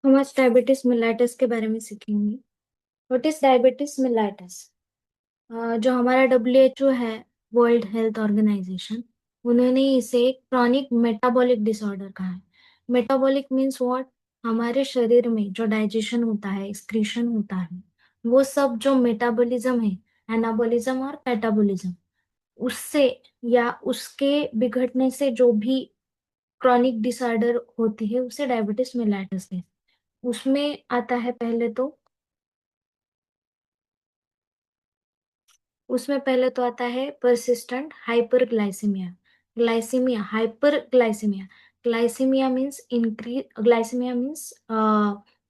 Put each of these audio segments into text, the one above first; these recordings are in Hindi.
हम आज डायबिटीज मिलाइटिस के बारे में सीखेंगे। What is diabetes mellitus? जो हमारा WHO है, वर्ल्ड हेल्थ ऑर्गेनाइजेशन, उन्होंने इसे क्रॉनिक मेटाबॉलिक डिसऑर्डर कहा है। Metabolic means what? हमारे शरीर में जो डाइजेशन होता है, एक्सक्रीशन होता है, वो सब जो मेटाबॉलिज्म है, एनाबॉलिज्म और कैटाबॉलिज्म, उससे या उसके बिगड़ने से जो भी क्रॉनिक डिसऑर्डर होती है उसे डायबिटीज मिलाइटिस है। उसमें आता है पहले तो आता है persistent hyperglycemia. Glycemia, hyperglycemia. Glycemia means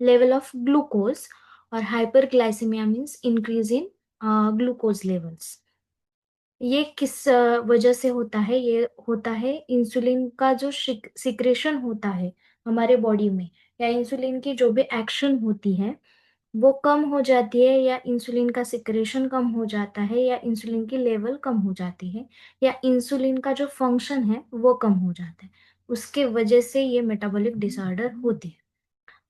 level of glucose, और hyperglycemia means increase in glucose levels. ये किस वजह से होता है? ये होता है इंसुलिन का जो सिक्रेशन होता है हमारे बॉडी में, या इंसुलिन की जो भी एक्शन होती है वो कम हो जाती है, या इंसुलिन का सिक्रेशन कम हो जाता है, या इंसुलिन की लेवल कम हो जाती है, या इंसुलिन का जो फंक्शन है वो कम हो जाता है। उसके वजह से ये मेटाबॉलिक डिसऑर्डर होती है।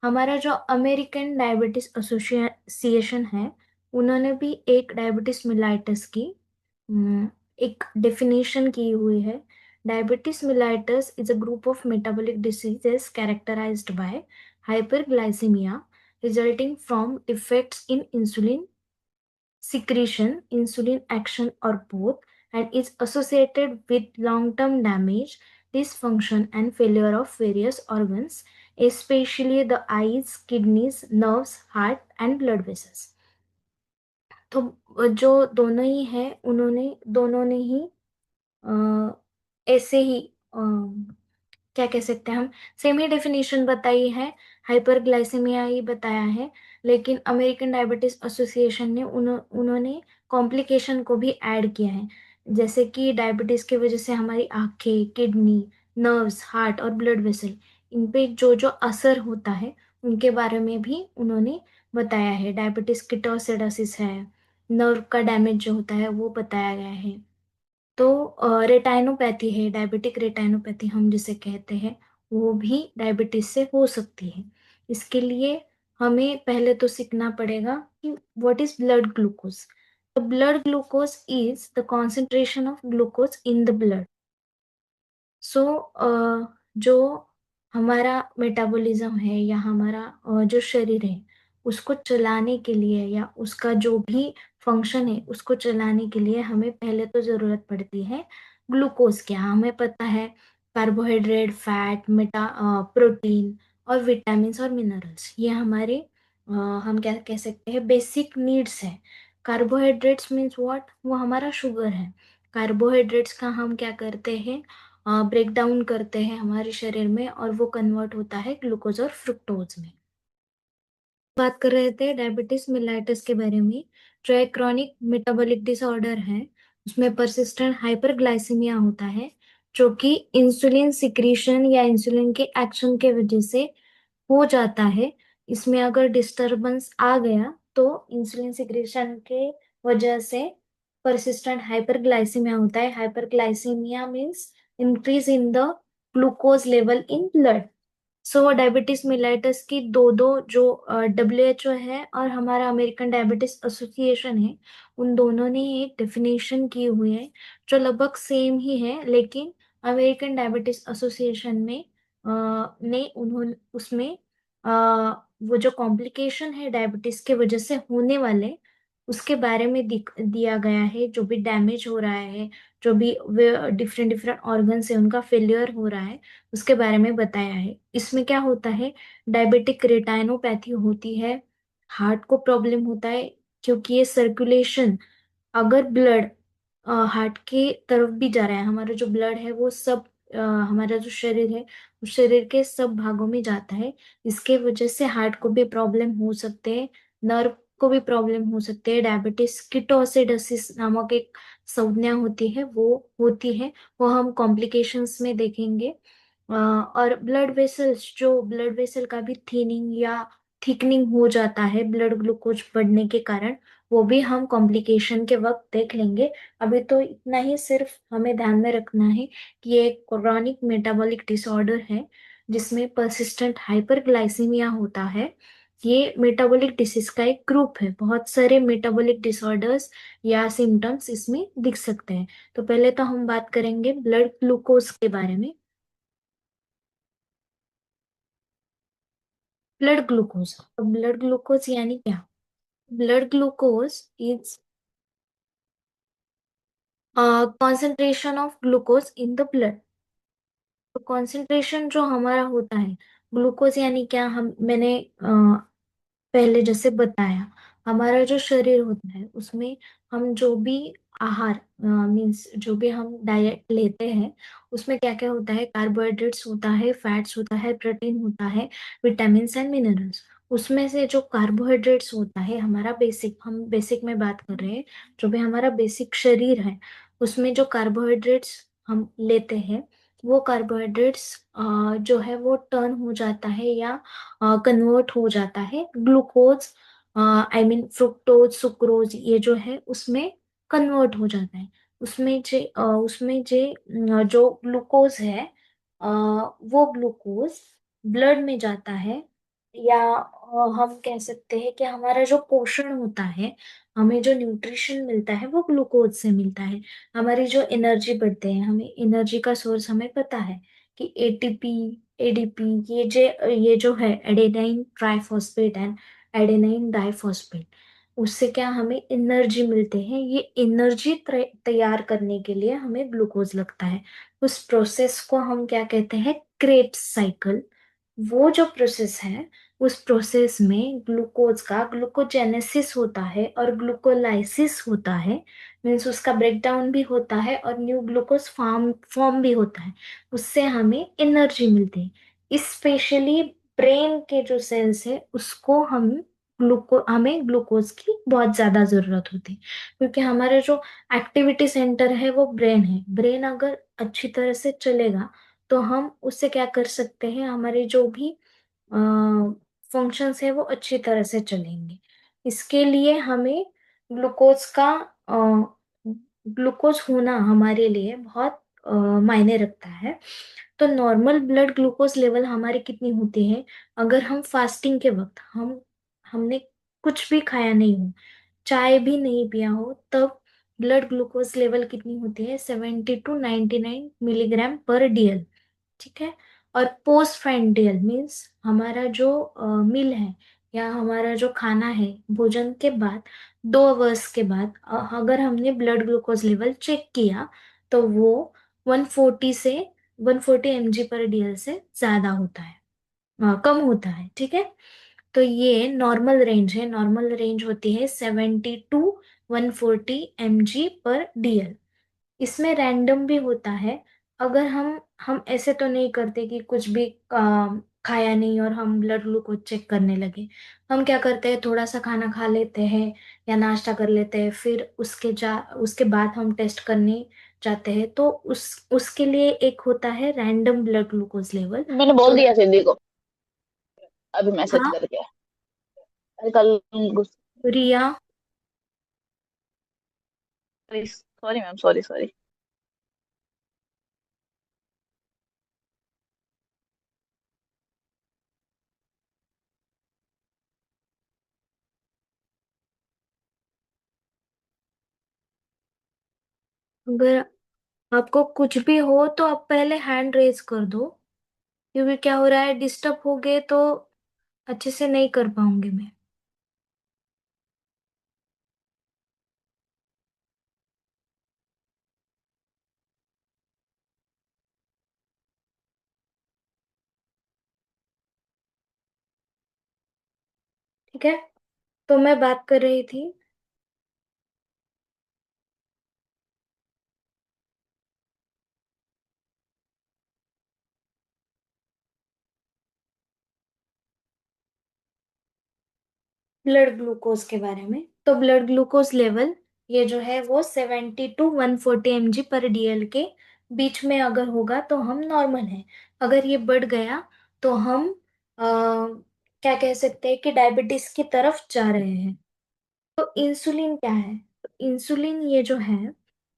हमारा जो अमेरिकन डायबिटीज एसोसिएशन है, उन्होंने भी एक डायबिटीज मिलाइटस की एक डेफिनेशन की हुई है। Diabetes mellitus is a group of metabolic diseases characterised by hyperglycaemia resulting from defects in insulin secretion, insulin action, or both, and is associated with long-term damage, dysfunction, and failure of various organs, especially the eyes, kidneys, nerves, heart, and blood vessels. तो जो दोनों ही हैं, उन्होंने दोनों ने ही ऐसे ही क्या कह सकते हैं हम, सेम ही डेफिनेशन बताई है, हाइपरग्लाइसेमिया ही बताया है। लेकिन अमेरिकन डायबिटीज एसोसिएशन ने उन्होंने कॉम्प्लिकेशन को भी ऐड किया है। जैसे कि डायबिटीज की वजह से हमारी आंखें, किडनी, नर्व्स, हार्ट और ब्लड वेसल, इन पे जो जो असर होता है उनके बारे में भी उन्होंने बताया है। डायबिटीज किटोसिडोसिस है, नर्व का डैमेज जो होता है वो बताया गया है। तो रेटाइनोपैथी है, डायबिटिक रेटाइनोपैथी हम जिसे कहते हैं, वो भी डायबिटीज से हो सकती है। इसके लिए हमें पहले तो सीखना पड़ेगा कि what is blood glucose. The blood glucose is the concentration of glucose in the blood. So जो हमारा मेटाबॉलिज्म है, या हमारा जो शरीर है, उसको चलाने के लिए, या उसका जो भी फंक्शन है उसको चलाने के लिए हमें पहले तो जरूरत पड़ती है ग्लूकोज की। हमें पता है कार्बोहाइड्रेट, फैट, प्रोटीन और विटामिन और मिनरल्स, ये हमारे हम क्या कह सकते हैं, बेसिक नीड्स है। Carbohydrates means what? वो हमारा शुगर है। कार्बोहाइड्रेट्स का हम क्या करते हैं, ब्रेक डाउन करते हैं हमारे शरीर में, और वो कन्वर्ट होता है ग्लूकोज और फ्रुक्टोज में। बात कर रहे थे डायबिटीज मिलाइटिस के बारे में। जो एक क्रॉनिक मेटाबॉलिक डिसऑर्डर है, उसमें परसिस्टेंट हाइपरग्लाइसीमिया होता है, जो कि इंसुलिन सिक्रीशन या इंसुलिन के एक्शन के वजह से हो जाता है। इसमें अगर डिस्टरबेंस आ गया तो इंसुलिन सिक्रेशन के वजह से परसिस्टेंट हाइपरग्लाइसीमिया होता है। Hyperglycaemia means increase in the glucose level in blood. So diabetes mellitus की दो दो जो WHO है और हमारा अमेरिकन डायबिटीज एसोसिएशन है, उन दोनों ने एक डेफिनेशन की हुई है जो लगभग सेम ही है। लेकिन अमेरिकन डायबिटीज एसोसिएशन में ने उन्होंने उसमें वो जो कॉम्प्लिकेशन है डायबिटीज के वजह से होने वाले, उसके बारे में दिया गया है। जो भी डैमेज हो रहा है, जो भी डिफरेंट डिफरेंट ऑर्गन्स है उनका फेलियर हो रहा है, उसके बारे में बताया है। इसमें क्या होता है, डायबिटिक रेटाइनोपैथी होती है, हार्ट को प्रॉब्लम होता है, क्योंकि ये सर्कुलेशन, अगर ब्लड हार्ट के तरफ भी जा रहा है, हमारा जो ब्लड है वो सब हमारा जो शरीर है उस शरीर के सब भागों में जाता है। इसके वजह से हार्ट को भी प्रॉब्लम हो सकते हैं, नर्व को भी प्रॉब्लम हो सकते हैं। डायबिटीज किटोसिडोसिस नामक एक संज्ञा होती है, वो होती है, वो हम कॉम्प्लिकेशंस में देखेंगे। और ब्लड वेसल का भी थिनिंग या थिकनिंग हो जाता है ब्लड ग्लूकोज बढ़ने के कारण, वो भी हम कॉम्प्लिकेशन के वक्त देख लेंगे। अभी तो इतना ही सिर्फ हमें ध्यान में रखना है कि ये क्रॉनिक मेटाबॉलिक डिसऑर्डर है, जिसमें परसिस्टेंट हाइपरग्लाइसीमिया होता है। ये मेटाबॉलिक डिसीज का एक ग्रुप है। बहुत सारे मेटाबॉलिक डिसऑर्डर्स या सिम्टम्स इसमें दिख सकते हैं। तो पहले तो हम बात करेंगे ब्लड ग्लूकोज के बारे में। ब्लड ग्लूकोज, ब्लड ग्लूकोज यानी क्या? Blood glucose is concentration of glucose in the blood. तो कॉन्सेंट्रेशन जो हमारा होता है, ग्लूकोज यानी क्या, हम मैंने पहले जैसे बताया, हमारा जो शरीर होता है उसमें हम जो भी आहार मीन्स जो भी हम डाइट लेते हैं, उसमें क्या क्या होता है, कार्बोहाइड्रेट्स होता है, फैट्स होता है, प्रोटीन होता है, विटामिन एंड मिनरल्स। उसमें से जो कार्बोहाइड्रेट्स होता है, हमारा बेसिक, हम बेसिक में बात कर रहे हैं, जो भी हमारा बेसिक शरीर है, उसमें जो कार्बोहाइड्रेट्स हम लेते हैं, वो कार्बोहाइड्रेट्स जो है वो टर्न हो जाता है या कन्वर्ट हो जाता है glucose, I mean fructose, sucrose, ये जो है उसमें कन्वर्ट हो जाता है। उसमें जो ग्लूकोज है, वो ग्लूकोज ब्लड में जाता है, या हम कह सकते हैं कि हमारा जो पोषण होता है, हमें जो न्यूट्रिशन मिलता है वो ग्लूकोज से मिलता है। हमारी जो एनर्जी बढ़ते हैं, हमें एनर्जी का सोर्स हमें पता है कि एटीपी, एडीपी, ये जो है adenine triphosphate and adenine diphosphate, उससे क्या हमें एनर्जी मिलते हैं। ये एनर्जी तैयार करने के लिए हमें ग्लूकोज लगता है। उस प्रोसेस को हम क्या कहते हैं, क्रेब्स साइकिल। वो जो प्रोसेस है, उस प्रोसेस में ग्लूकोज का ग्लूकोजेनेसिस होता है और ग्लूकोलाइसिस होता है। मीन्स उसका ब्रेकडाउन भी होता है और न्यू ग्लूकोज फॉर्म फॉर्म भी होता है। उससे हमें एनर्जी मिलती है। स्पेशली ब्रेन के जो सेल्स है, उसको हमें ग्लूकोज की बहुत ज्यादा जरूरत होती है, क्योंकि हमारा जो एक्टिविटी सेंटर है वो ब्रेन है। ब्रेन अगर अच्छी तरह से चलेगा तो हम उससे क्या कर सकते हैं, हमारे जो भी फंक्शंस है वो अच्छी तरह से चलेंगे। इसके लिए हमें ग्लूकोज का ग्लूकोज होना हमारे लिए बहुत मायने रखता है। तो नॉर्मल ब्लड ग्लूकोज लेवल हमारी कितनी होती है, अगर हम फास्टिंग के वक्त हमने कुछ भी खाया नहीं हो, चाय भी नहीं पिया हो, तब ब्लड ग्लूकोज लेवल कितनी होती है, 70 to 99 मिलीग्राम पर DL। ठीक है। और पोस्ट फ्रैंडियल मीन्स हमारा जो मील है, या हमारा जो खाना है, भोजन के बाद 2 आवर्स के बाद अगर हमने ब्लड ग्लूकोज लेवल चेक किया, तो वो 140 से 140 mg/dl से ज्यादा होता है, कम होता है। ठीक है। तो ये नॉर्मल रेंज है। नॉर्मल रेंज होती है 70 to 140 mg/dl। इसमें रैंडम भी होता है। अगर हम ऐसे तो नहीं करते कि कुछ भी खाया नहीं और हम ब्लड ग्लूकोज चेक करने लगे। हम क्या करते हैं, थोड़ा सा खाना खा लेते हैं या नाश्ता कर लेते हैं, फिर उसके बाद हम टेस्ट करने जाते हैं। तो उसके लिए एक होता है रैंडम ब्लड ग्लूकोज लेवल। मैंने बोल तो दिया सिद्धि को अभी मैसेज हाँ, करके। अरे कल रिया, सॉरी मैम, सॉरी सॉरी। अगर आपको कुछ भी हो तो आप पहले हैंड रेज कर दो, क्योंकि क्या हो रहा है, डिस्टर्ब हो गए तो अच्छे से नहीं कर पाऊंगी मैं। ठीक है। तो मैं बात कर रही थी ब्लड ग्लूकोज के बारे में। तो ब्लड ग्लूकोज लेवल ये जो है वो 70 to 140 mg/dl के बीच में अगर होगा तो हम नॉर्मल है। अगर ये बढ़ गया तो हम क्या कह सकते हैं कि डायबिटीज की तरफ जा रहे हैं। तो इंसुलिन क्या है? इंसुलिन ये जो है,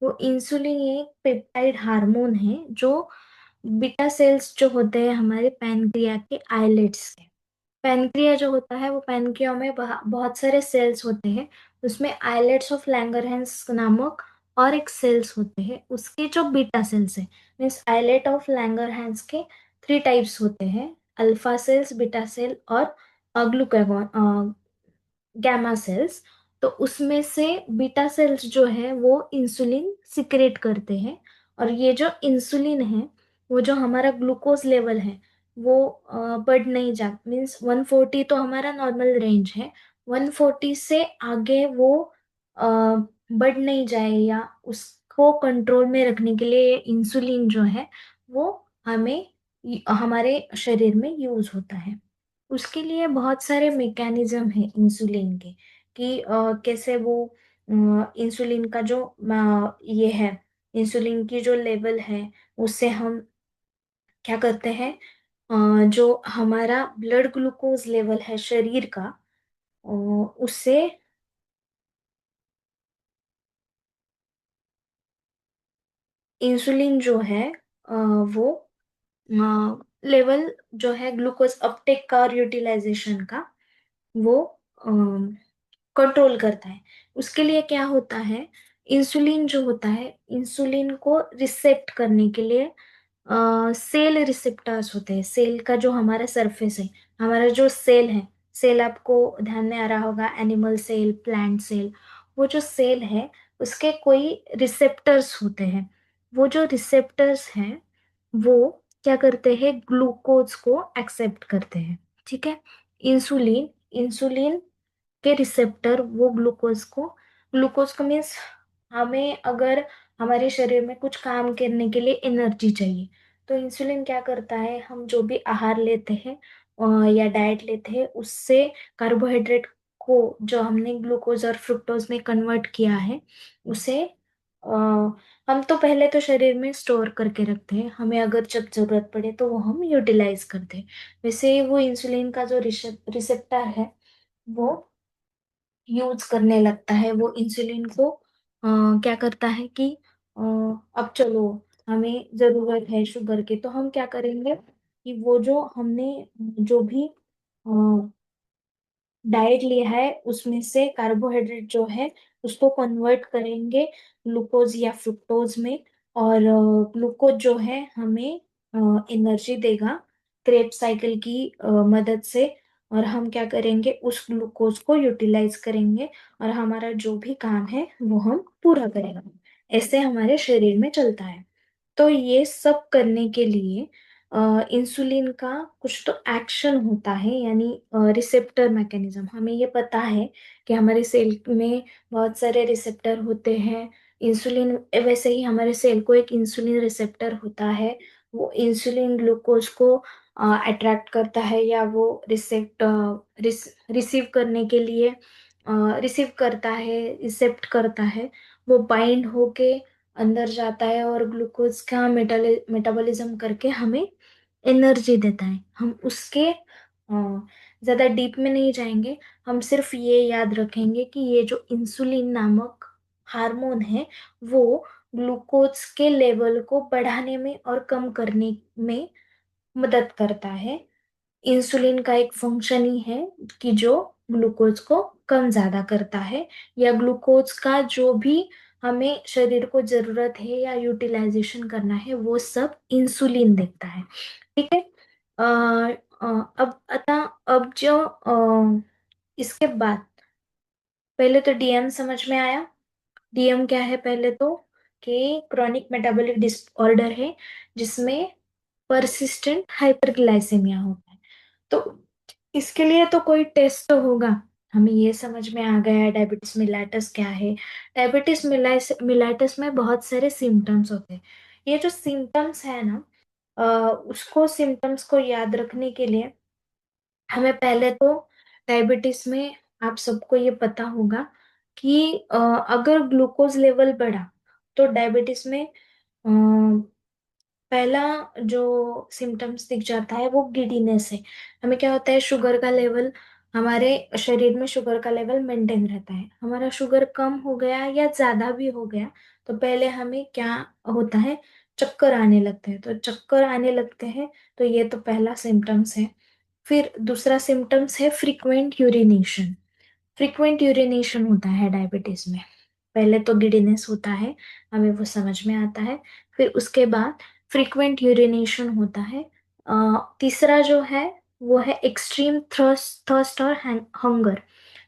वो इंसुलिन ये एक पेप्टाइड हार्मोन है, जो बीटा सेल्स जो होते हैं हमारे पैनक्रिया के आइलेट्स के। पैनक्रिया जो होता है वो पैनक्रिया में बहुत सारे सेल्स होते हैं। उसमें आइलेट्स ऑफ लैंगरहैंस नामक और एक सेल्स होते हैं, उसके जो बीटा सेल्स है, मीन्स आइलेट ऑफ लैंगरहैंस के 3 टाइप्स होते हैं, अल्फा सेल्स, बीटा सेल और ग्लूकागॉन, गैमा सेल्स। तो उसमें से बीटा सेल्स जो है वो इंसुलिन सिक्रेट करते हैं, और ये जो इंसुलिन है वो जो हमारा ग्लूकोज लेवल है वो बढ़ नहीं जा, मीन्स 140 तो हमारा नॉर्मल रेंज है, 140 से आगे वो अ, बढ़ नहीं जाए, या उसको कंट्रोल में रखने के लिए इंसुलिन जो है वो हमें हमारे शरीर में यूज होता है। उसके लिए बहुत सारे मैकेनिज्म है इंसुलिन के, कि कैसे वो इंसुलिन का जो ये है, इंसुलिन की जो लेवल है उससे हम क्या करते हैं, जो हमारा ब्लड ग्लूकोज लेवल है शरीर का, उससे इंसुलिन जो है वो लेवल जो है ग्लूकोज अपटेक का और यूटिलाइजेशन का वो कंट्रोल करता है। उसके लिए क्या होता है, इंसुलिन जो होता है, इंसुलिन को रिसेप्ट करने के लिए सेल रिसेप्टर्स होते हैं। सेल का जो हमारा सरफेस है, हमारा जो सेल है, सेल आपको ध्यान में आ रहा होगा, एनिमल सेल, प्लांट सेल, वो जो सेल है उसके कोई रिसेप्टर्स होते हैं। वो जो रिसेप्टर्स हैं वो क्या करते हैं, ग्लूकोज को एक्सेप्ट करते हैं। ठीक है। इंसुलिन इंसुलिन के रिसेप्टर वो ग्लूकोज को मीन्स, हमें अगर हमारे शरीर में कुछ काम करने के लिए एनर्जी चाहिए, तो इंसुलिन क्या करता है, हम जो भी आहार लेते हैं या डाइट लेते हैं उससे कार्बोहाइड्रेट को जो हमने ग्लूकोज और फ्रुक्टोज में कन्वर्ट किया है उसे हम तो पहले तो शरीर में स्टोर करके रखते हैं, हमें अगर जब जरूरत पड़े तो वो हम यूटिलाइज करते हैं। वैसे वो इंसुलिन का जो रिसेप्टर है वो यूज करने लगता है, वो इंसुलिन को क्या करता है कि अब चलो हमें जरूरत है शुगर की, तो हम क्या करेंगे कि वो जो हमने जो भी डाइट लिया है उसमें से कार्बोहाइड्रेट जो है उसको कन्वर्ट करेंगे ग्लूकोज या फ्रुक्टोज में, और ग्लूकोज जो है हमें एनर्जी देगा क्रेब साइकिल की मदद से, और हम क्या करेंगे उस ग्लूकोज को यूटिलाइज करेंगे और हमारा जो भी काम है वो हम पूरा करेंगे। ऐसे हमारे शरीर में चलता है। तो ये सब करने के लिए इंसुलिन का कुछ तो एक्शन होता है, यानी रिसेप्टर मैकेनिज्म। हमें ये पता है कि हमारे सेल में बहुत सारे रिसेप्टर होते हैं। इंसुलिन वैसे ही हमारे सेल को एक इंसुलिन रिसेप्टर होता है, वो इंसुलिन ग्लूकोज को अट्रैक्ट करता है, या वो रिसीव करने के लिए रिसीव करता है, रिसेप्ट करता है, वो बाइंड होके अंदर जाता है और ग्लूकोज का मेटाबॉलिज्म करके हमें एनर्जी देता है। हम उसके ज्यादा डीप में नहीं जाएंगे, हम सिर्फ ये याद रखेंगे कि ये जो इंसुलिन नामक हार्मोन है वो ग्लूकोज के लेवल को बढ़ाने में और कम करने में मदद करता है। इंसुलिन का एक फंक्शन ही है कि जो ग्लूकोज को कम ज्यादा करता है, या ग्लूकोज का जो भी हमें शरीर को जरूरत है या यूटिलाइजेशन करना है वो सब इंसुलिन देखता है। ठीक है। अ, अब जो इसके बाद पहले तो डीएम समझ में आया। डीएम क्या है पहले तो, कि क्रॉनिक मेटाबॉलिक डिसऑर्डर है जिसमें परसिस्टेंट हाइपरग्लाइसेमिया होता है। तो इसके लिए तो कोई टेस्ट तो होगा। हमें ये समझ में आ गया है डायबिटीज मिलाइटस क्या है। डायबिटीज मिलाइटस में बहुत सारे सिम्टम्स होते हैं। ये जो सिम्टम्स है ना, उसको सिम्टम्स को याद रखने के लिए हमें पहले तो डायबिटीज में, आप सबको ये पता होगा कि अगर ग्लूकोज लेवल बढ़ा तो डायबिटीज में पहला जो सिम्टम्स दिख जाता है वो गिडीनेस है। हमें क्या होता है, शुगर का लेवल, हमारे शरीर में शुगर का लेवल मेंटेन रहता है। हमारा शुगर कम हो गया या ज्यादा भी हो गया तो पहले हमें क्या होता है, चक्कर आने लगते हैं, तो चक्कर आने लगते हैं, तो ये तो पहला सिम्टम्स है। फिर दूसरा सिम्टम्स है फ्रीक्वेंट यूरिनेशन। फ्रीक्वेंट यूरिनेशन होता है डायबिटीज में। पहले तो गिडीनेस होता है, हमें वो समझ में आता है। फिर उसके बाद फ्रीक्वेंट यूरिनेशन होता है। तीसरा जो है वो है एक्सट्रीम थर्स्ट थर्स्ट और हंगर।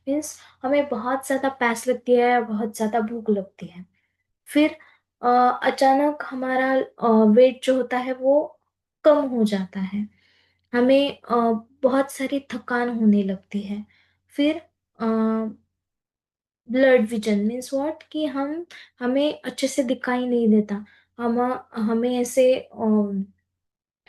मीन्स हमें बहुत ज्यादा प्यास लगती है, बहुत ज्यादा भूख लगती है। फिर अचानक हमारा वेट जो होता है वो कम हो जाता है। हमें बहुत सारी थकान होने लगती है। फिर ब्लड विजन मीन्स व्हाट, कि हमें अच्छे से दिखाई नहीं देता। हम हमें ऐसे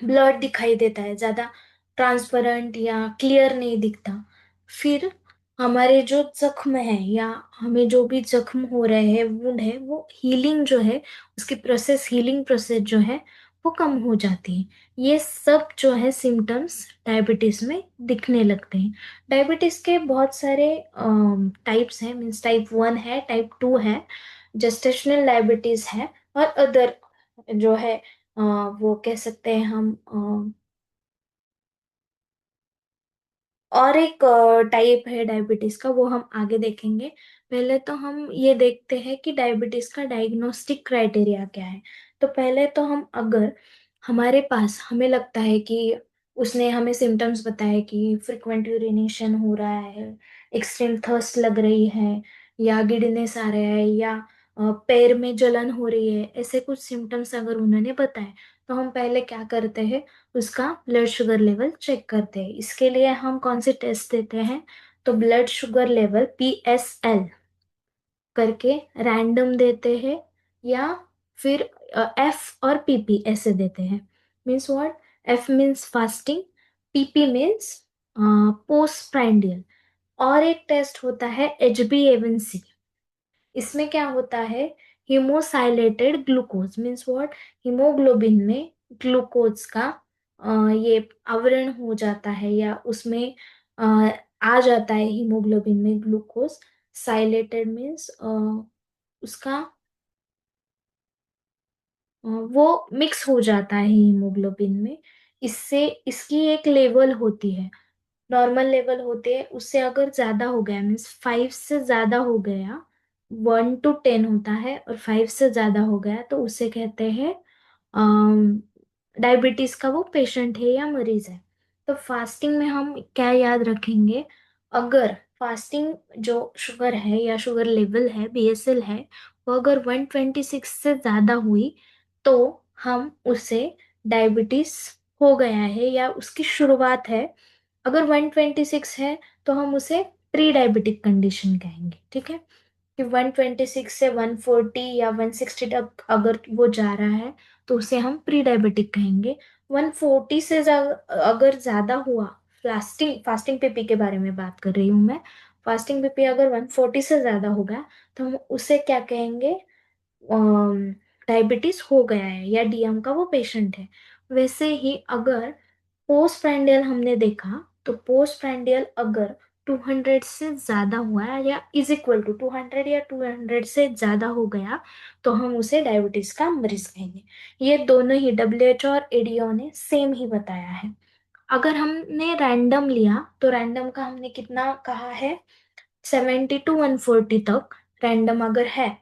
ब्लड दिखाई देता है, ज्यादा ट्रांसपेरेंट या क्लियर नहीं दिखता। फिर हमारे जो जख्म है या हमें जो भी जख्म हो रहे हैं, वुंड है, वो हीलिंग जो है, उसकी प्रोसेस, हीलिंग प्रोसेस जो है वो कम हो जाती है। ये सब जो है सिम्टम्स डायबिटीज में दिखने लगते हैं। डायबिटीज के बहुत सारे टाइप्स हैं। मीन्स टाइप 1 है, टाइप 2 है, जेस्टेशनल डायबिटीज है, और अदर जो है वो कह सकते हैं हम और एक टाइप है डायबिटीज का, वो हम आगे देखेंगे। पहले तो हम ये देखते हैं कि डायबिटीज का डायग्नोस्टिक क्राइटेरिया क्या है। तो पहले तो हम, अगर हमारे पास, हमें लगता है कि उसने हमें सिम्टम्स बताए कि फ्रिक्वेंट यूरिनेशन हो रहा है, एक्सट्रीम थर्स्ट लग रही है, या गिडनेस आ रहा है, या पैर में जलन हो रही है, ऐसे कुछ सिम्टम्स अगर उन्होंने बताए, तो हम पहले क्या करते हैं, उसका ब्लड शुगर लेवल चेक करते हैं। इसके लिए हम कौन से टेस्ट देते हैं, तो ब्लड शुगर लेवल PSL करके रैंडम देते हैं, या फिर F और PP ऐसे देते हैं। Means what, F means fasting, PP means post prandial. और एक टेस्ट होता है HbA1c। इसमें क्या होता है, हीमोसाइलेटेड ग्लूकोज मीन्स व्हाट, हीमोग्लोबिन में ग्लूकोज का ये आवरण हो जाता है, या उसमें अ, आ जाता है हीमोग्लोबिन में ग्लूकोज। साइलेटेड मीन्स उसका वो मिक्स हो जाता है हीमोग्लोबिन में। इससे इसकी एक लेवल होती है, नॉर्मल लेवल होते हैं, उससे अगर ज्यादा हो गया, मीन्स 5 से ज्यादा हो गया, 1 to 10 होता है, और 5 से ज्यादा हो गया तो उसे कहते हैं डायबिटीज का वो पेशेंट है या मरीज है। तो फास्टिंग में हम क्या याद रखेंगे, अगर फास्टिंग जो शुगर है या शुगर लेवल है, BSL है, वो अगर 126 से ज्यादा हुई, तो हम उसे डायबिटीज हो गया है या उसकी शुरुआत है। अगर 126 है तो हम उसे प्री डायबिटिक कंडीशन कहेंगे। ठीक है, कि 126 से 140 या 160 तक अगर वो जा रहा है, तो उसे हम प्री डायबिटिक कहेंगे। 140 से अगर ज्यादा हुआ, फास्टिंग फास्टिंग पीपी के बारे में बात कर रही हूँ मैं, फास्टिंग पीपी अगर 140 से ज्यादा होगा, तो हम उसे क्या कहेंगे, डायबिटीज हो गया है या DM का वो पेशेंट है। वैसे ही अगर पोस्ट प्रैंडियल हमने देखा, तो पोस्ट प्रैंडियल अगर 200 से ज्यादा हुआ है या इज इक्वल टू 200 या 200 से ज्यादा हो गया, तो हम उसे डायबिटीज का मरीज कहेंगे। ये दोनों ही WHO और ADO ने सेम ही बताया है। अगर हमने रैंडम लिया, तो रैंडम का हमने कितना कहा है, 70 to 140 तक रैंडम अगर है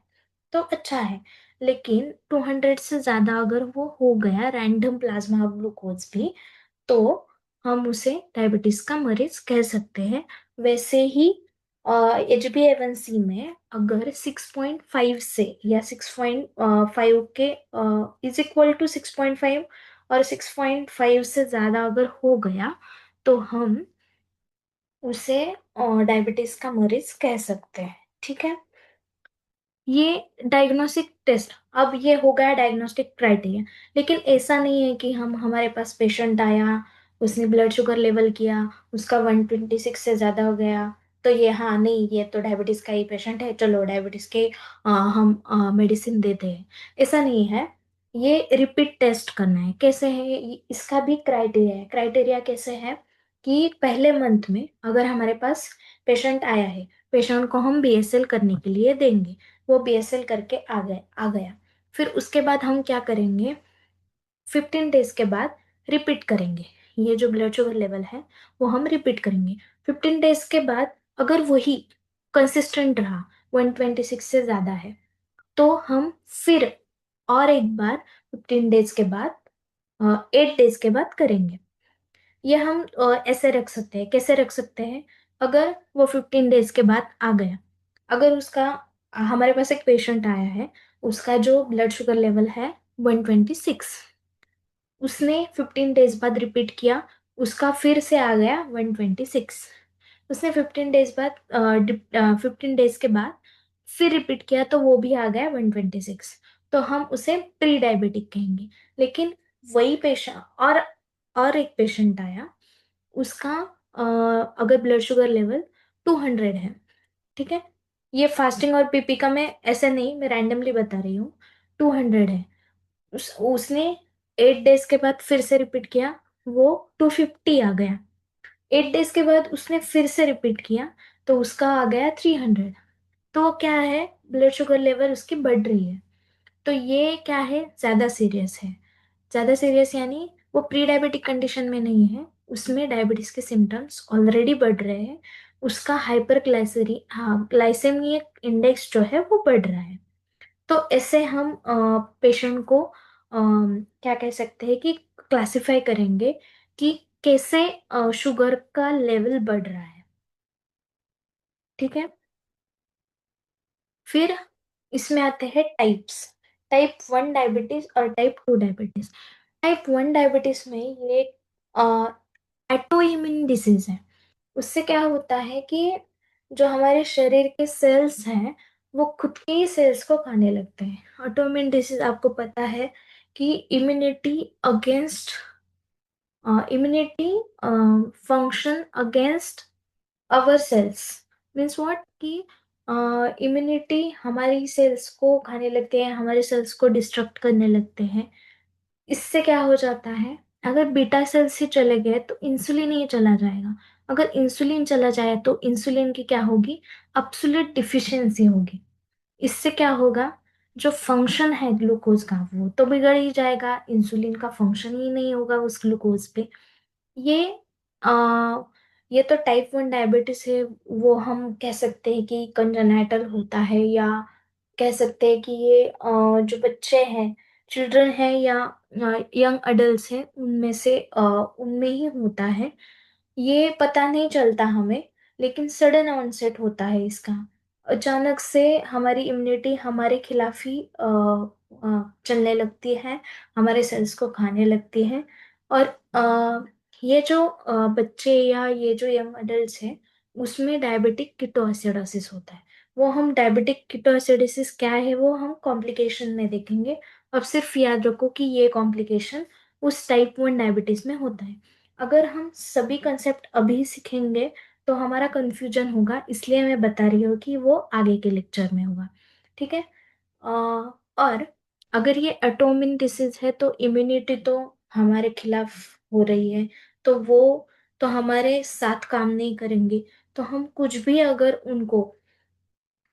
तो अच्छा है। लेकिन 200 से ज्यादा अगर वो हो गया रैंडम प्लाज्मा ग्लूकोज भी, तो हम उसे डायबिटीज का मरीज कह सकते हैं। वैसे ही HbA1c में अगर 6.5 से या 6.5 के इज इक्वल टू 6.5 और 6.5 से ज्यादा अगर हो गया, तो हम उसे डायबिटीज का मरीज कह सकते हैं। ठीक है, ये डायग्नोस्टिक टेस्ट, अब ये हो गया डायग्नोस्टिक क्राइटेरिया। लेकिन ऐसा नहीं है कि हम, हमारे पास पेशेंट आया, उसने ब्लड शुगर लेवल किया, उसका 126 से ज्यादा हो गया, तो ये, हाँ नहीं, ये तो डायबिटीज का ही पेशेंट है, चलो डायबिटीज के हम मेडिसिन देते हैं। ऐसा नहीं है। ये रिपीट टेस्ट करना है। कैसे है इसका भी क्राइटेरिया है। क्राइटेरिया कैसे है, कि पहले मंथ में अगर हमारे पास पेशेंट आया है, पेशेंट को हम BSL करने के लिए देंगे, वो BSL करके आ गया। फिर उसके बाद हम क्या करेंगे, 15 डेज के बाद रिपीट करेंगे। ये जो ब्लड शुगर लेवल है वो हम रिपीट करेंगे। 15 डेज के बाद अगर वही कंसिस्टेंट रहा, 126 से ज्यादा है, तो हम फिर और एक बार 15 डेज के बाद, 8 डेज के बाद करेंगे। ये हम ऐसे रख सकते हैं। कैसे रख सकते हैं? अगर वो 15 डेज के बाद आ गया, अगर उसका, हमारे पास एक पेशेंट आया है, उसका जो ब्लड शुगर लेवल है 126, उसने 15 डेज बाद रिपीट किया, उसका फिर से आ गया 126। उसने 15 डेज बाद, 15 डेज के बाद फिर रिपीट किया तो वो भी आ गया 126। तो हम उसे प्री डायबिटिक कहेंगे। लेकिन वही पेशेंट, और एक पेशेंट आया, उसका अगर ब्लड शुगर लेवल 200 है, ठीक है, ये फास्टिंग और पीपी का मैं ऐसे नहीं, मैं रैंडमली बता रही हूँ, 200 है, उसने 8 डेज के बाद फिर से रिपीट किया, वो 250 आ गया। 8 डेज के बाद उसने फिर से रिपीट किया तो उसका आ गया 300। तो वो क्या है, ब्लड शुगर लेवल उसकी बढ़ रही है। तो ये क्या है, ज्यादा सीरियस है। ज्यादा सीरियस यानी वो प्री डायबिटिक कंडीशन में नहीं है, उसमें डायबिटीज के सिम्टम्स ऑलरेडी बढ़ रहे हैं, उसका हाइपर ग्लाइसेरी, हाँ, ग्लाइसेमिक इंडेक्स जो है वो बढ़ रहा है। तो ऐसे हम पेशेंट को क्या कह सकते हैं कि क्लासिफाई करेंगे कि कैसे शुगर का लेवल बढ़ रहा है। ठीक है। फिर इसमें आते हैं टाइप्स। टाइप 1 डायबिटीज और टाइप 2 डायबिटीज। टाइप 1 डायबिटीज में ये ऑटो इम्यून डिसीज है। उससे क्या होता है कि जो हमारे शरीर के सेल्स हैं वो खुद के ही सेल्स को खाने लगते हैं। ऑटो इम्यून डिसीज आपको पता है कि immunity against, immunity function against our cells, means what कि इम्यूनिटी हमारी सेल्स को खाने लगते हैं, हमारे सेल्स को डिस्ट्रक्ट करने लगते हैं। इससे क्या हो जाता है, अगर बीटा सेल्स ही चले गए तो इंसुलिन ही चला जाएगा। अगर इंसुलिन चला जाए तो इंसुलिन की क्या होगी, अब्सोल्यूट डिफिशियंसी होगी। इससे क्या होगा, जो फंक्शन है ग्लूकोज का वो तो बिगड़ ही जाएगा, इंसुलिन का फंक्शन ही नहीं होगा उस ग्लूकोज पे। ये आ, ये तो टाइप 1 डायबिटीज है। वो हम कह सकते हैं कि कंजेनाइटल होता है, या कह सकते हैं कि ये जो बच्चे हैं, चिल्ड्रन है, या यंग अडल्ट हैं, उनमें से उनमें ही होता है। ये पता नहीं चलता हमें, लेकिन सडन ऑनसेट होता है इसका। अचानक से हमारी इम्यूनिटी हमारे खिलाफ ही चलने लगती है, हमारे सेल्स को खाने लगती है। और ये जो बच्चे या ये जो यंग अडल्ट हैं, उसमें डायबिटिक कीटोएसिडोसिस होता है। वो हम डायबिटिक कीटोएसिडोसिस क्या है वो हम कॉम्प्लिकेशन में देखेंगे। अब सिर्फ याद रखो कि ये कॉम्प्लिकेशन उस टाइप 1 डायबिटीज में होता है। अगर हम सभी कंसेप्ट अभी सीखेंगे तो हमारा कंफ्यूजन होगा, इसलिए मैं बता रही हूँ कि वो आगे के लेक्चर में होगा। ठीक है। और अगर ये ऑटोइम्यून डिसीज है तो इम्यूनिटी तो हमारे खिलाफ हो रही है, तो वो तो हमारे साथ काम नहीं करेंगे। तो हम कुछ भी अगर उनको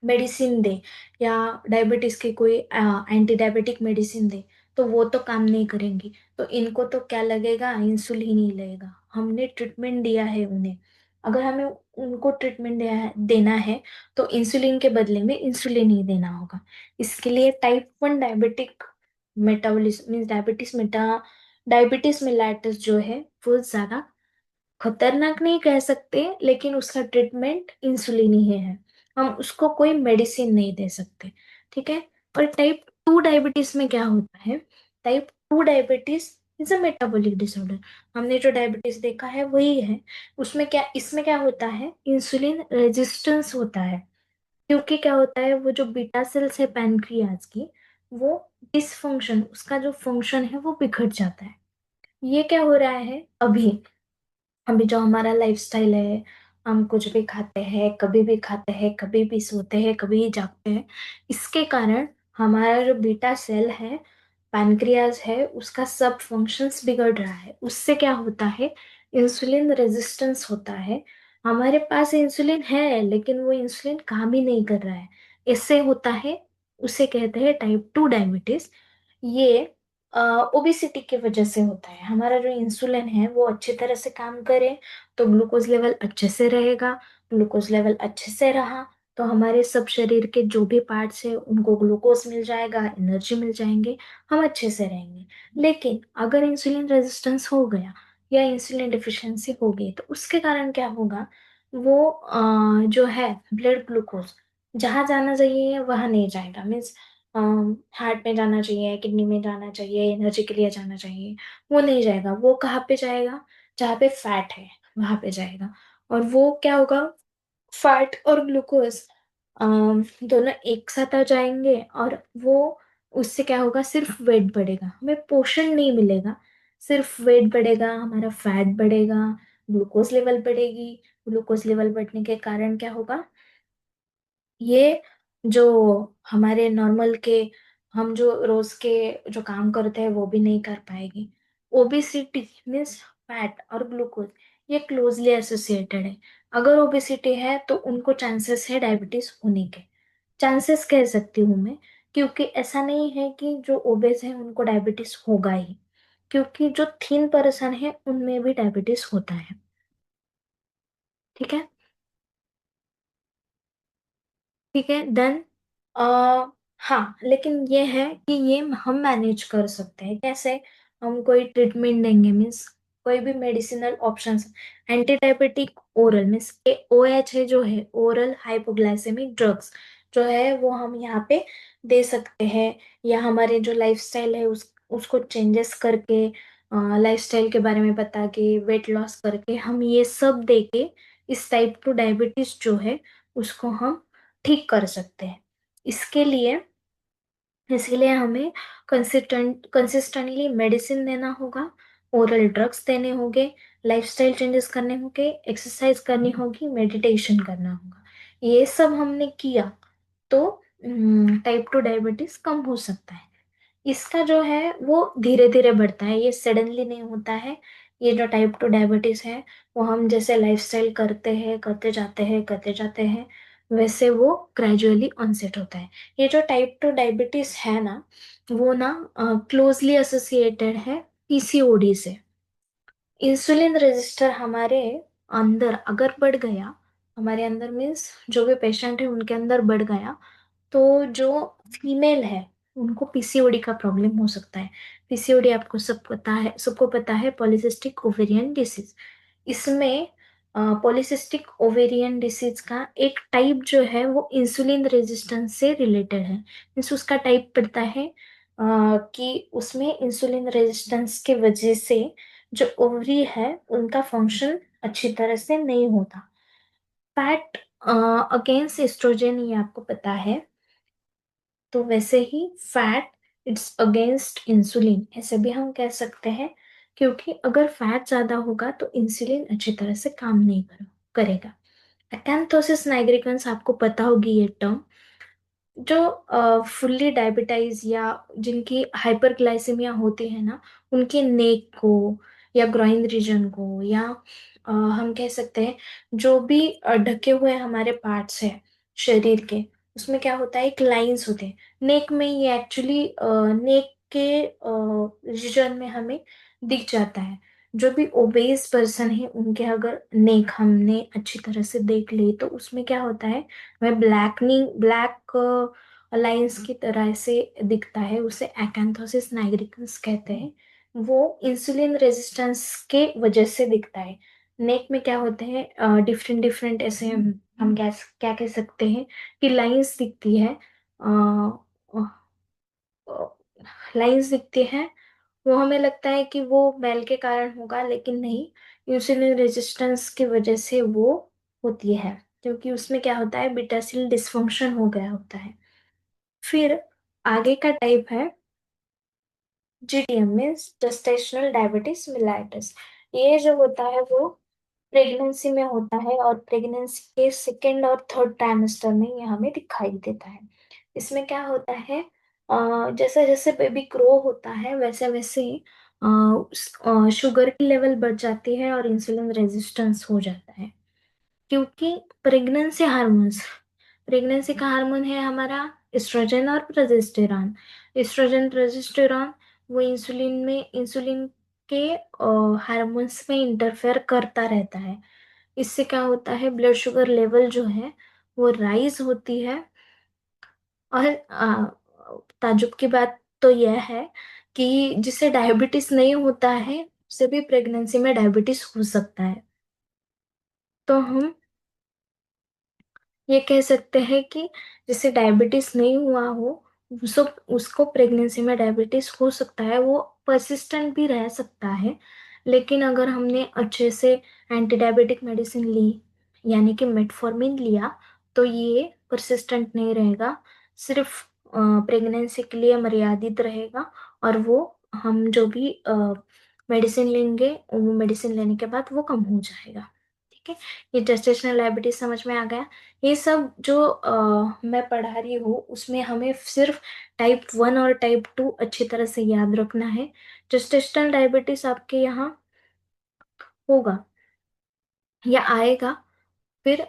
मेडिसिन दे, या डायबिटीज की कोई एंटी डायबिटिक मेडिसिन दे, तो वो तो काम नहीं करेंगी। तो इनको तो क्या लगेगा, इंसुलिन ही लगेगा। हमने ट्रीटमेंट दिया है उन्हें, अगर हमें उनको ट्रीटमेंट देना है तो इंसुलिन के बदले में इंसुलिन ही देना होगा। इसके लिए type 1 diabetic metabolism means diabetes mellitus जो है वो ज्यादा खतरनाक नहीं कह सकते, लेकिन उसका ट्रीटमेंट इंसुलिन ही है। हम उसको कोई मेडिसिन नहीं दे सकते। ठीक है। और टाइप 2 डायबिटीज में क्या होता है, type 2 diabetes is a metabolic disorder. हमने जो डायबिटीज देखा है वही है। उसमें क्या, इसमें क्या होता है, इंसुलिन रेजिस्टेंस होता है। क्योंकि क्या होता है, वो जो बीटा सेल्स है पैनक्रियाज की, वो डिसफंक्शन, उसका जो फंक्शन है वो बिगड़ जाता है। ये क्या हो रहा है अभी, अभी जो हमारा लाइफस्टाइल है, हम कुछ भी खाते हैं, कभी भी खाते हैं, कभी भी सोते हैं, कभी भी जागते हैं, इसके कारण हमारा जो बीटा सेल है, पैनक्रियाज है, उसका सब फंक्शंस बिगड़ रहा है। उससे क्या होता है, इंसुलिन रेजिस्टेंस होता है। हमारे पास इंसुलिन है लेकिन वो इंसुलिन काम ही नहीं कर रहा है। इससे होता है, उसे कहते हैं टाइप 2 डायबिटीज। ये ओबेसिटी की वजह से होता है। हमारा जो इंसुलिन है वो अच्छी तरह से काम करे तो ग्लूकोज लेवल अच्छे से रहेगा। ग्लूकोज लेवल अच्छे से रहा तो हमारे सब शरीर के जो भी पार्ट्स है उनको ग्लूकोज मिल जाएगा, एनर्जी मिल जाएंगे, हम अच्छे से रहेंगे। लेकिन अगर इंसुलिन रेजिस्टेंस हो गया या इंसुलिन डिफिशियंसी हो गई तो उसके कारण क्या होगा, वो जो है ब्लड ग्लूकोज जहाँ जाना चाहिए वहां नहीं जाएगा। मीन्स हार्ट में जाना चाहिए, किडनी में जाना चाहिए, एनर्जी के लिए जाना चाहिए, वो नहीं जाएगा। वो कहाँ पे जाएगा, जहाँ पे फैट है वहां पे जाएगा। और वो क्या होगा, फैट और ग्लूकोज दोनों एक साथ आ जाएंगे और वो उससे क्या होगा, सिर्फ वेट बढ़ेगा, हमें पोषण नहीं मिलेगा। सिर्फ वेट बढ़ेगा, हमारा फैट बढ़ेगा, ग्लूकोज लेवल बढ़ेगी। ग्लूकोज लेवल बढ़ने के कारण क्या होगा, ये जो हमारे नॉर्मल के हम जो रोज के जो काम करते हैं वो भी नहीं कर पाएगी। ओबेसिटी मीन्स फैट और ग्लूकोज ये क्लोजली एसोसिएटेड है। अगर ओबेसिटी है तो उनको चांसेस है डायबिटीज होने के, चांसेस कह सकती हूँ मैं, क्योंकि ऐसा नहीं है कि जो ओबेस है उनको डायबिटीज होगा ही, क्योंकि जो थिन पर्सन है उनमें भी डायबिटीज होता है। ठीक है। ठीक है देन। आ, हाँ, लेकिन ये है कि ये हम मैनेज कर सकते हैं कैसे। हम कोई ट्रीटमेंट देंगे, मीन्स कोई भी medicinal options, anti diabetic oral means O H है जो है ओरल हाइपोग्लाइसेमिक ड्रग्स जो है वो हम यहाँ पे दे सकते हैं। या हमारे जो लाइफस्टाइल है उसको चेंजेस करके, लाइफस्टाइल के बारे में बता के, वेट लॉस करके हम ये सब दे के इस टाइप टू डायबिटीज जो है उसको हम ठीक कर सकते हैं। इसके लिए इसीलिए हमें कंसिस्टेंटली मेडिसिन देना होगा, ओरल ड्रग्स देने होंगे, लाइफस्टाइल चेंजेस करने होंगे, एक्सरसाइज करनी होगी, मेडिटेशन करना होगा। ये सब हमने किया तो टाइप 2 डायबिटीज कम हो सकता है। इसका जो है वो धीरे धीरे बढ़ता है, ये सडनली नहीं होता है। ये जो टाइप 2 डायबिटीज है वो हम जैसे लाइफस्टाइल करते जाते हैं वैसे वो ग्रेजुअली ऑनसेट होता है। ये जो टाइप 2 डायबिटीज है ना, वो ना क्लोजली एसोसिएटेड है पीसीओडी से। इंसुलिन रेजिस्टर हमारे अंदर अगर बढ़ गया, हमारे अंदर मीन्स जो भी पेशेंट है उनके अंदर बढ़ गया तो जो फीमेल है उनको पीसीओडी का प्रॉब्लम हो सकता है। पीसीओडी आपको सब पता है, सबको पता है, पॉलिसिस्टिक ओवेरियन डिसीज। इसमें पॉलिसिस्टिक ओवेरियन डिसीज का एक टाइप जो है वो इंसुलिन रेजिस्टेंस से रिलेटेड है। मीन्स उसका टाइप पड़ता है कि उसमें इंसुलिन रेजिस्टेंस की वजह से जो ओवरी है उनका फंक्शन अच्छी तरह से नहीं होता। फैट अगेंस्ट एस्ट्रोजन, ये आपको पता है। तो वैसे ही फैट इट्स अगेंस्ट इंसुलिन ऐसे भी हम कह सकते हैं, क्योंकि अगर फैट ज्यादा होगा तो इंसुलिन अच्छी तरह से काम नहीं करेगा। अकैंथोसिस नाइग्रिकन्स आपको पता होगी ये टर्म। जो फुल्ली डायबिटाइज या जिनकी हाइपरग्लाइसेमिया होती है ना, उनके नेक को या ग्रोइन रीजन को या हम कह सकते हैं जो भी ढके हुए हमारे पार्ट्स हैं शरीर के, उसमें क्या होता है, एक लाइंस होते हैं नेक में। ये एक्चुअली नेक के रीजन में हमें दिख जाता है। जो भी ओबेस पर्सन है उनके अगर नेक हमने अच्छी तरह से देख ली तो उसमें क्या होता है, हमें ब्लैक लाइंस की तरह से दिखता है, उसे एकेंथोसिस नाइग्रिकन्स कहते हैं। वो इंसुलिन रेजिस्टेंस के वजह से दिखता है। नेक में क्या होते हैं, डिफरेंट डिफरेंट ऐसे हम क्या क्या कह सकते हैं कि लाइंस दिखती है, लाइंस दिखती है। वो हमें लगता है कि वो बैल के कारण होगा, लेकिन नहीं, इंसुलिन रेजिस्टेंस की वजह से वो होती है, क्योंकि उसमें क्या होता है, बीटा सेल डिसफंक्शन हो गया होता है। फिर आगे का टाइप है GDM means gestational diabetes mellitus. ये जो होता है वो प्रेगनेंसी में होता है और प्रेगनेंसी के सेकेंड और थर्ड ट्राइमेस्टर में ये हमें दिखाई देता है। इसमें क्या होता है, जैसे जैसे बेबी ग्रो होता है वैसे वैसे शुगर की लेवल बढ़ जाती है और इंसुलिन रेजिस्टेंस हो जाता है। क्योंकि प्रेगनेंसी का हार्मोन है हमारा एस्ट्रोजन और प्रोजेस्टेरॉन। एस्ट्रोजन प्रोजेस्टेरॉन वो इंसुलिन के हार्मोन्स में इंटरफेयर करता रहता है। इससे क्या होता है, ब्लड शुगर लेवल जो है वो राइज होती है। और ताज्जुब की बात तो यह है कि जिसे डायबिटीज नहीं होता है उसे भी प्रेगनेंसी में डायबिटीज हो सकता है। तो हम ये कह सकते हैं कि जिसे डायबिटीज नहीं हुआ हो उसको प्रेगनेंसी में डायबिटीज हो सकता है, वो परसिस्टेंट भी रह सकता है। लेकिन अगर हमने अच्छे से एंटी डायबिटिक मेडिसिन ली, यानी कि मेटफॉर्मिन लिया, तो ये परसिस्टेंट नहीं रहेगा, सिर्फ प्रेगनेंसी के लिए मर्यादित रहेगा। और वो हम जो भी मेडिसिन लेंगे वो मेडिसिन लेने के बाद वो कम हो जाएगा। ठीक है, ये जेस्टेशनल डायबिटीज समझ में आ गया। ये सब जो मैं पढ़ा रही हूँ उसमें हमें सिर्फ टाइप 1 और टाइप 2 अच्छी तरह से याद रखना है। जेस्टेशनल डायबिटीज आपके यहाँ होगा या आएगा, फिर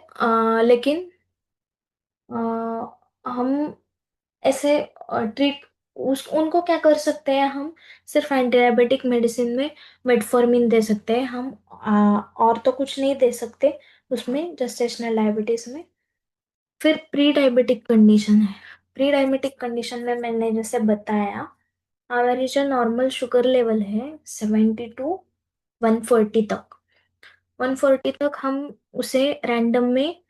लेकिन हम ऐसे ट्रीट उस उनको क्या कर सकते हैं हम, सिर्फ एंटीडायबिटिक मेडिसिन में मेटफॉर्मिन दे सकते हैं हम, और तो कुछ नहीं दे सकते उसमें जेस्टेशनल डायबिटीज में। फिर प्री डायबिटिक कंडीशन है। प्री डायबिटिक कंडीशन में मैंने जैसे बताया, हमारी जो नॉर्मल शुगर लेवल है 70 to 140 तक, 140 तक हम उसे रैंडम में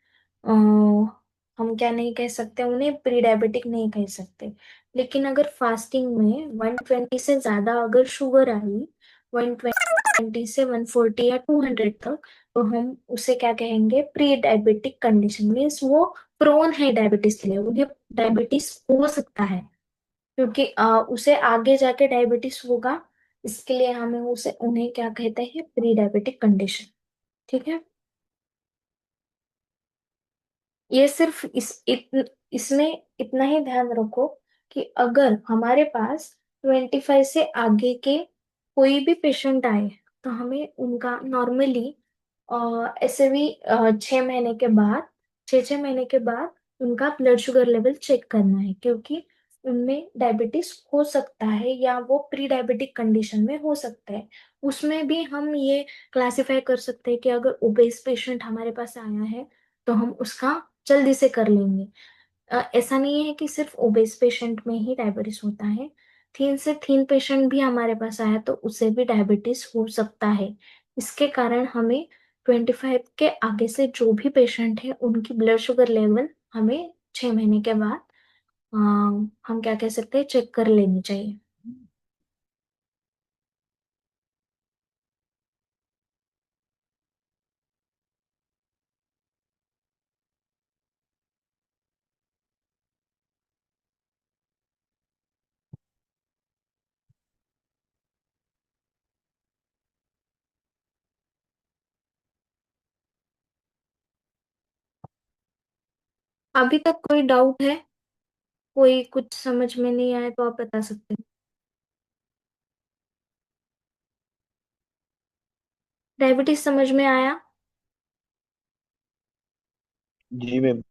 हम क्या नहीं कह सकते, उन्हें प्री डायबिटिक नहीं कह सकते। लेकिन अगर फास्टिंग में 120 से ज्यादा अगर शुगर आई, 120 से 140 या 200 तक, तो हम उसे क्या कहेंगे, प्री डायबिटिक कंडीशन। मीन्स वो प्रोन है डायबिटीज के लिए, उन्हें डायबिटीज हो सकता है, क्योंकि उसे आगे जाके डायबिटीज होगा। इसके लिए हमें उसे उन्हें क्या कहते हैं, प्री डायबिटिक कंडीशन। ठीक है, ये सिर्फ इसमें इतना ही ध्यान रखो कि अगर हमारे पास 25 से आगे के कोई भी पेशेंट आए, तो हमें उनका नॉर्मली ऐसे भी 6 महीने के बाद, 6 6 महीने के बाद उनका ब्लड शुगर लेवल चेक करना है, क्योंकि उनमें डायबिटीज हो सकता है या वो प्री डायबिटिक कंडीशन में हो सकता है। उसमें भी हम ये क्लासिफाई कर सकते हैं कि अगर ओबेस पेशेंट हमारे पास आया है तो हम उसका जल्दी से कर लेंगे। ऐसा नहीं है कि सिर्फ ओबेस पेशेंट में ही डायबिटीज होता है, थीन से थीन पेशेंट भी हमारे पास आया तो उसे भी डायबिटीज हो सकता है। इसके कारण हमें 25 के आगे से जो भी पेशेंट है उनकी ब्लड शुगर लेवल हमें 6 महीने के बाद अ, हम क्या कह सकते हैं, चेक कर लेनी चाहिए। अभी तक कोई डाउट है, कोई कुछ समझ में नहीं आए तो आप बता सकते हैं। डायबिटीज समझ में आया? जी मैम।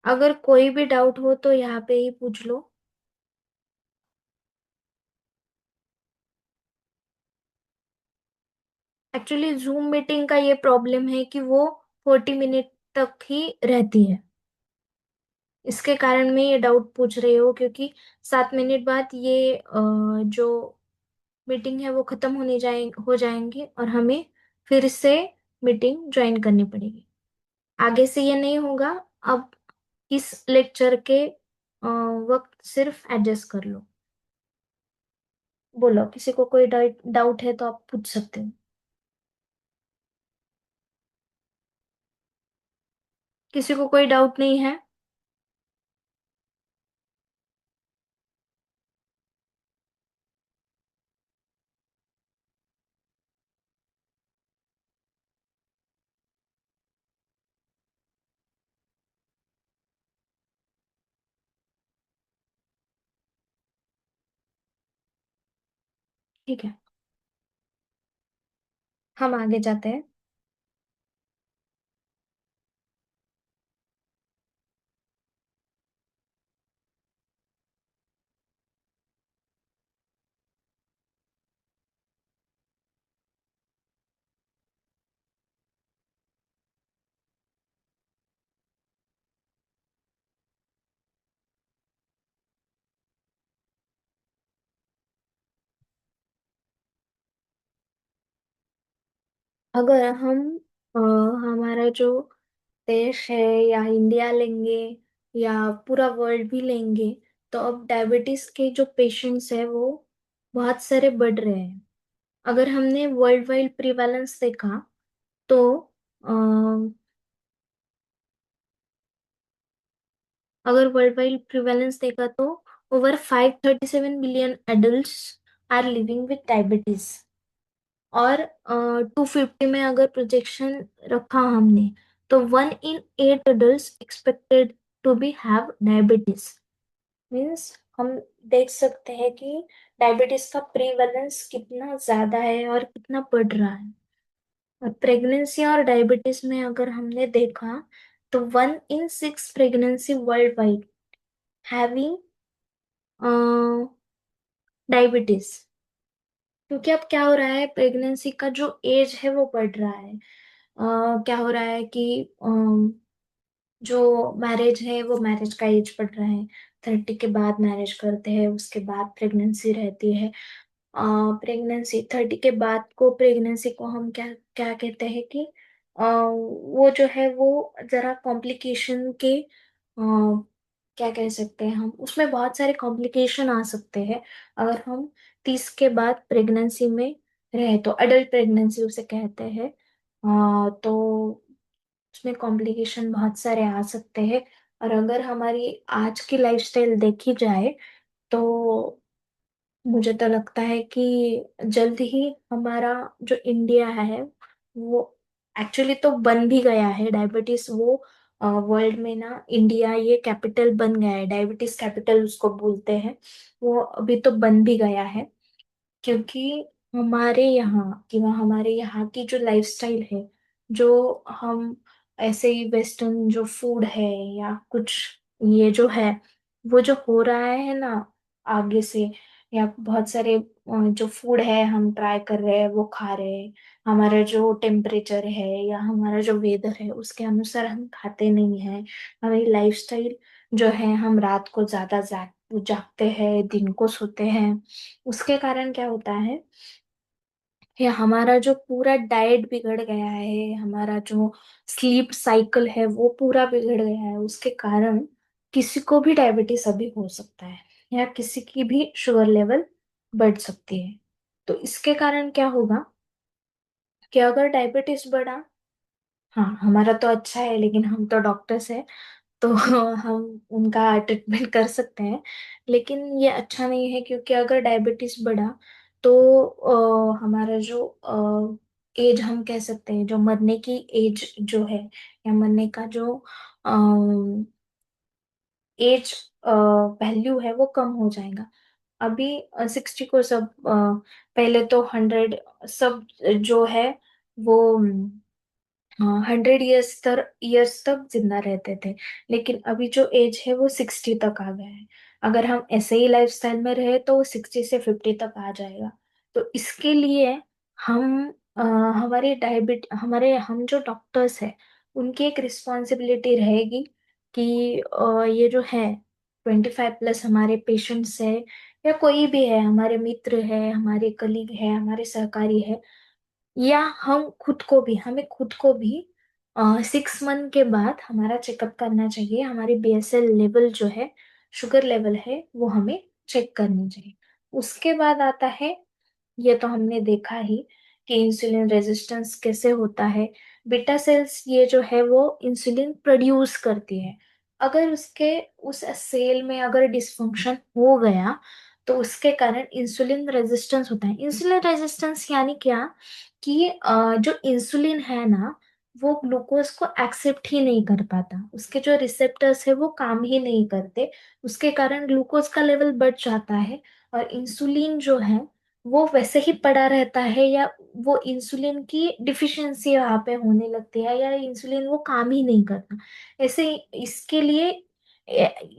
अगर कोई भी डाउट हो तो यहाँ पे ही पूछ लो। एक्चुअली जूम मीटिंग का ये प्रॉब्लम है कि वो 40 मिनट तक ही रहती है। इसके कारण मैं ये डाउट पूछ रही हूँ, क्योंकि 7 मिनट बाद ये जो मीटिंग है वो खत्म हो जाएंगी और हमें फिर से मीटिंग ज्वाइन करनी पड़ेगी। आगे से ये नहीं होगा। अब इस लेक्चर के वक्त सिर्फ एडजस्ट कर लो। बोलो, किसी को कोई डाउट है तो आप पूछ सकते हो। किसी को कोई डाउट नहीं है? ठीक है, हम आगे जाते हैं। अगर हम अ, हमारा जो देश है या इंडिया लेंगे या पूरा वर्ल्ड भी लेंगे, तो अब डायबिटीज के जो पेशेंट्स है वो बहुत सारे बढ़ रहे हैं। अगर हमने वर्ल्ड वाइड प्रिवेलेंस देखा तो अ, अगर वर्ल्ड वाइड प्रिवेलेंस देखा तो over 537 million adults are living with diabetes. और 250 में अगर प्रोजेक्शन रखा हमने, तो 1 in 8 adults expected to be have diabetes. Means हम देख सकते हैं कि डायबिटीज का प्रीवैलेंस कितना ज्यादा है और कितना बढ़ रहा है। और प्रेगनेंसी और डायबिटीज में अगर हमने देखा, तो 1 in 6 pregnancy world wide having diabetes. क्योंकि अब क्या हो रहा है, प्रेगनेंसी का जो एज है वो बढ़ रहा है। क्या हो रहा है कि जो मैरिज है वो मैरिज का एज बढ़ रहा है। 30 के बाद मैरिज करते हैं, उसके बाद प्रेगनेंसी रहती है। प्रेगनेंसी 30 के बाद को प्रेगनेंसी को हम क्या क्या कहते हैं कि वो जो है वो जरा कॉम्प्लिकेशन के क्या कह सकते हैं, हम उसमें बहुत सारे कॉम्प्लिकेशन आ सकते हैं। अगर हम 30 के बाद प्रेगनेंसी में रहे तो अडल्ट प्रेगनेंसी उसे कहते हैं। तो उसमें कॉम्प्लिकेशन बहुत सारे आ सकते हैं। और अगर हमारी आज की लाइफस्टाइल देखी जाए, तो मुझे तो लगता है कि जल्द ही हमारा जो इंडिया है वो एक्चुअली तो बन भी गया है डायबिटीज, वो वर्ल्ड में ना इंडिया ये कैपिटल बन गया है, डायबिटीज कैपिटल उसको बोलते हैं। वो अभी तो बन भी गया है। क्योंकि हमारे यहाँ की जो लाइफस्टाइल है, जो हम ऐसे ही वेस्टर्न जो फूड है या कुछ ये जो है, वो जो हो रहा है ना आगे से, या बहुत सारे जो फूड है हम ट्राई कर रहे हैं वो खा रहे हैं। हमारा जो टेम्परेचर है या हमारा जो वेदर है उसके अनुसार हम खाते नहीं हैं। हमारी लाइफस्टाइल जो है, हम रात को ज्यादा जागते हैं, दिन को सोते हैं। उसके कारण क्या होता है, ये हमारा जो पूरा डाइट बिगड़ गया है, हमारा जो स्लीप साइकिल है वो पूरा बिगड़ गया है। उसके कारण किसी को भी डायबिटीज अभी हो सकता है, या किसी की भी शुगर लेवल बढ़ सकती है। तो इसके कारण क्या होगा कि अगर डायबिटीज बढ़ा, हाँ हमारा तो अच्छा है लेकिन हम तो डॉक्टर्स हैं, तो हम उनका ट्रीटमेंट कर सकते हैं। लेकिन ये अच्छा नहीं है, क्योंकि अगर डायबिटीज बढ़ा तो हमारा जो एज हम कह सकते हैं, जो मरने की एज जो है, या मरने का जो एज वैल्यू है वो कम हो जाएगा। अभी 60 को सब पहले तो 100 सब जो है वो 100 ईयर्स तक जिंदा रहते थे। लेकिन अभी जो एज है वो 60 तक आ गया है। अगर हम ऐसे ही लाइफस्टाइल में रहे तो वो 60 से 50 तक आ जाएगा। तो इसके लिए हम हम जो डॉक्टर्स है उनकी एक रिस्पॉन्सिबिलिटी रहेगी कि ये जो है 25 प्लस हमारे पेशेंट्स है, या कोई भी है, हमारे मित्र है, हमारे कलीग है, हमारे सहकारी है, या हमें खुद को भी 6 मंथ के बाद हमारा चेकअप करना चाहिए। हमारी बीएसएल लेवल जो है, शुगर लेवल है, वो हमें चेक करनी चाहिए। उसके बाद आता है, ये तो हमने देखा ही कि इंसुलिन रेजिस्टेंस कैसे होता है। बीटा सेल्स ये जो है वो इंसुलिन प्रोड्यूस करती है। अगर उस सेल में अगर डिसफंक्शन हो गया, तो उसके कारण इंसुलिन रेजिस्टेंस होता है। इंसुलिन रेजिस्टेंस यानी क्या, कि जो इंसुलिन है ना, वो ग्लूकोज को एक्सेप्ट ही नहीं कर पाता, उसके जो रिसेप्टर्स है वो काम ही नहीं करते। उसके कारण ग्लूकोज का लेवल बढ़ जाता है, और इंसुलिन जो है वो वैसे ही पड़ा रहता है, या वो इंसुलिन की डिफिशियंसी वहां पे होने लगती है, या इंसुलिन वो काम ही नहीं करता। ऐसे ही इसके लिए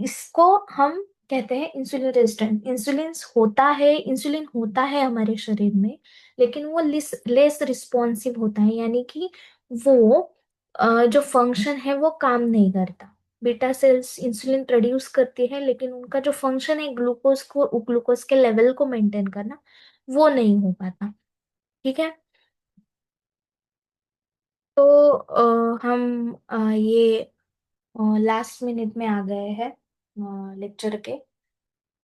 इसको हम कहते हैं इंसुलिन रेजिस्टेंट। इंसुलिन होता है हमारे शरीर में, लेकिन वो लेस रिस्पॉन्सिव होता है, यानी कि वो जो फंक्शन है वो काम नहीं करता। बीटा सेल्स इंसुलिन प्रोड्यूस करती है, लेकिन उनका जो फंक्शन है ग्लूकोज के लेवल को मेंटेन करना, वो नहीं हो पाता। ठीक है। तो हम ये लास्ट मिनट में आ गए हैं लेक्चर के।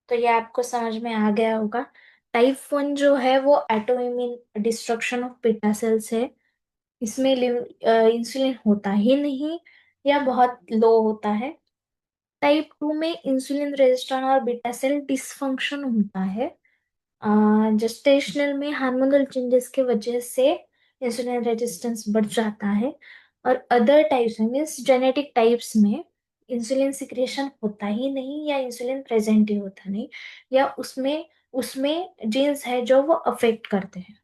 तो ये आपको समझ में आ गया होगा। टाइप 1 जो है वो autoimmune destruction of beta cells है। इसमें इंसुलिन होता ही नहीं या बहुत लो होता है। टाइप 2 में इंसुलिन रेजिस्टेंस और बीटा सेल डिसफंक्शन होता है। जेस्टेशनल में हार्मोनल चेंजेस की वजह से इंसुलिन रेजिस्टेंस बढ़ जाता है। और अदर टाइप्स में मीन्स जेनेटिक टाइप्स में इंसुलिन सिक्रेशन होता ही नहीं या इंसुलिन प्रेजेंट ही होता नहीं, या उसमें उसमें जीन्स है जो वो अफेक्ट करते हैं।